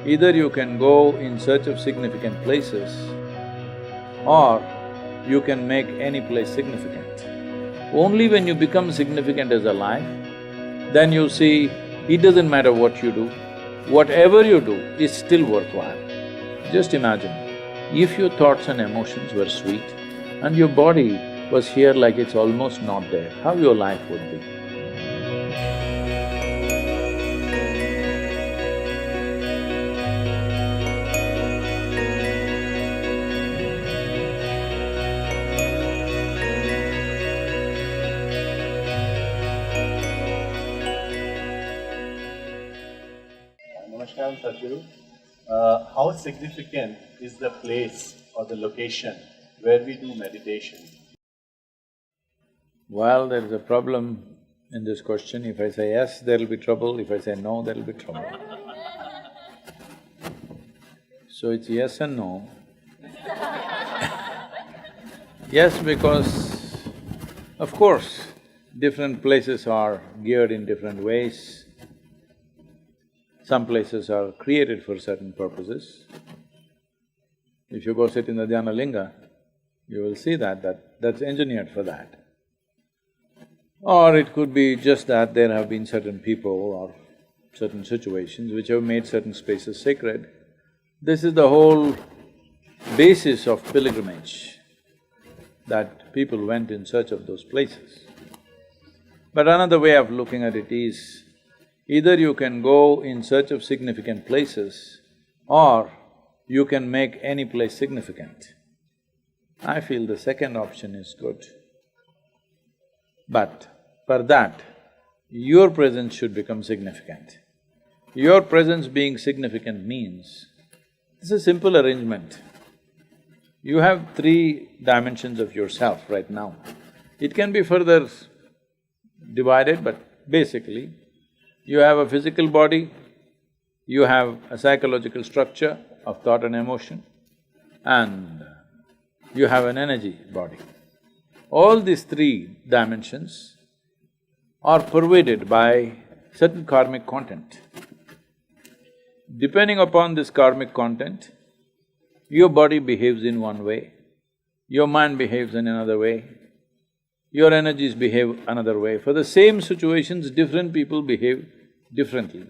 Either you can go in search of significant places, or you can make any place significant. Only when you become significant as a life, then you see it doesn't matter what you do, whatever you do is still worthwhile. Just imagine, if your thoughts and emotions were sweet and your body was here like it's almost not there, how your life would be. Namaskar, Sadhguru. How significant is the place or the location where we do meditation? Well, there is a problem in this question. If I say yes, there'll be trouble. If I say no, there'll be trouble. So it's yes and no. Yes, because of course, different places are geared in different ways. Some places are created for certain purposes. If you go sit in the Dhyana Linga, you will see that's engineered for that. Or it could be just that there have been certain people or certain situations which have made certain spaces sacred. This is the whole basis of pilgrimage, that people went in search of those places. But another way of looking at it is, either you can go in search of significant places, or you can make any place significant. I feel the second option is good. But for that, your presence should become significant. Your presence being significant means, it's a simple arrangement. You have three dimensions of yourself right now. It can be further divided, but basically, you have a physical body, you have a psychological structure of thought and emotion, and you have an energy body. All these three dimensions are pervaded by certain karmic content. Depending upon this karmic content, your body behaves in one way, your mind behaves in another way, your energies behave another way. For the same situations, different people behave differently.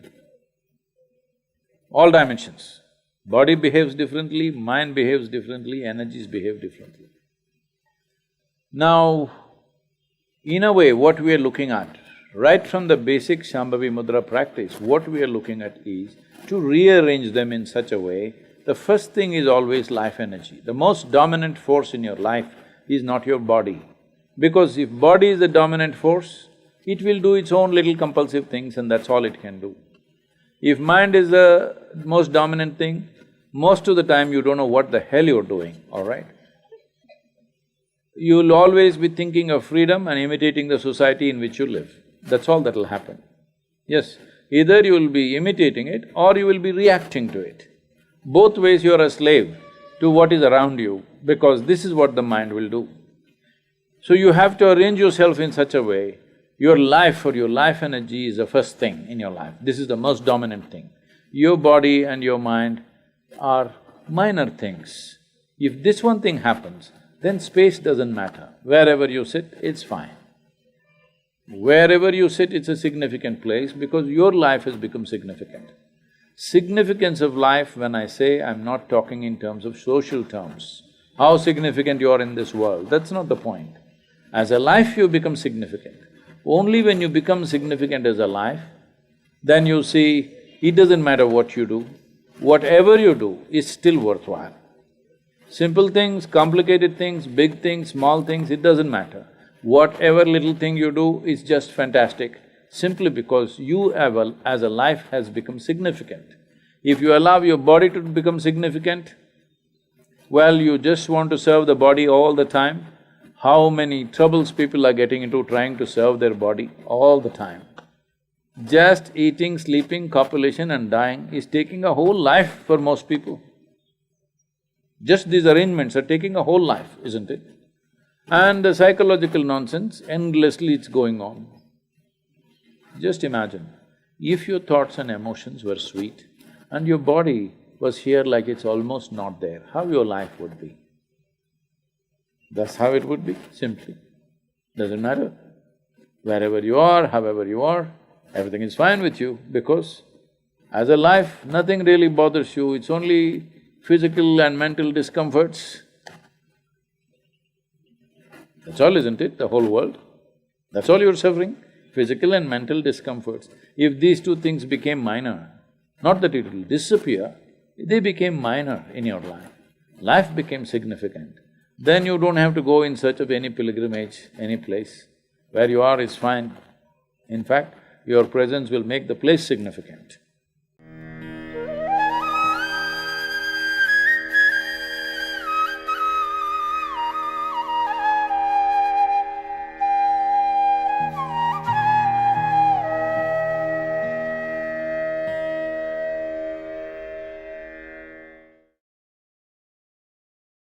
All dimensions. Body behaves differently, mind behaves differently, energies behave differently. Now, in a way, what we are looking at, right from the basic Shambhavi Mudra practice, what we are looking at is to rearrange them in such a way. The first thing is always life energy. The most dominant force in your life is not your body. Because if body is the dominant force, it will do its own little compulsive things and that's all it can do. If mind is the most dominant thing, most of the time you don't know what the hell you're doing, all right? You'll always be thinking of freedom and imitating the society in which you live. That's all that'll happen. Yes, either you will be imitating it or you will be reacting to it. Both ways you're a slave to what is around you, because this is what the mind will do. So you have to arrange yourself in such a way, your life or your life energy is the first thing in your life. This is the most dominant thing. Your body and your mind are minor things. If this one thing happens, then space doesn't matter. Wherever you sit, it's fine. Wherever you sit, it's a significant place because your life has become significant. Significance of life, when I say, I'm not talking in terms of social terms. How significant you are in this world, that's not the point. As a life, you become significant. Only when you become significant as a life, then you see it doesn't matter what you do, whatever you do is still worthwhile. Simple things, complicated things, big things, small things, it doesn't matter. Whatever little thing you do is just fantastic, simply because you as a life has become significant. If you allow your body to become significant, well, you just want to serve the body all the time. How many troubles people are getting into trying to serve their body all the time. Just eating, sleeping, copulation and dying is taking a whole life for most people. Just these arrangements are taking a whole life, isn't it? And the psychological nonsense, endlessly it's going on. Just imagine, if your thoughts and emotions were sweet and your body was here like it's almost not there, how your life would be? That's how it would be, simply. Doesn't matter. Wherever you are, however you are, everything is fine with you because as a life, nothing really bothers you, it's only physical and mental discomforts. That's all, isn't it, the whole world? That's all you're suffering, physical and mental discomforts. If these two things became minor, not that it will disappear, they became minor in your life, life became significant, then you don't have to go in search of any pilgrimage, any place. Where you are is fine. In fact, your presence will make the place significant.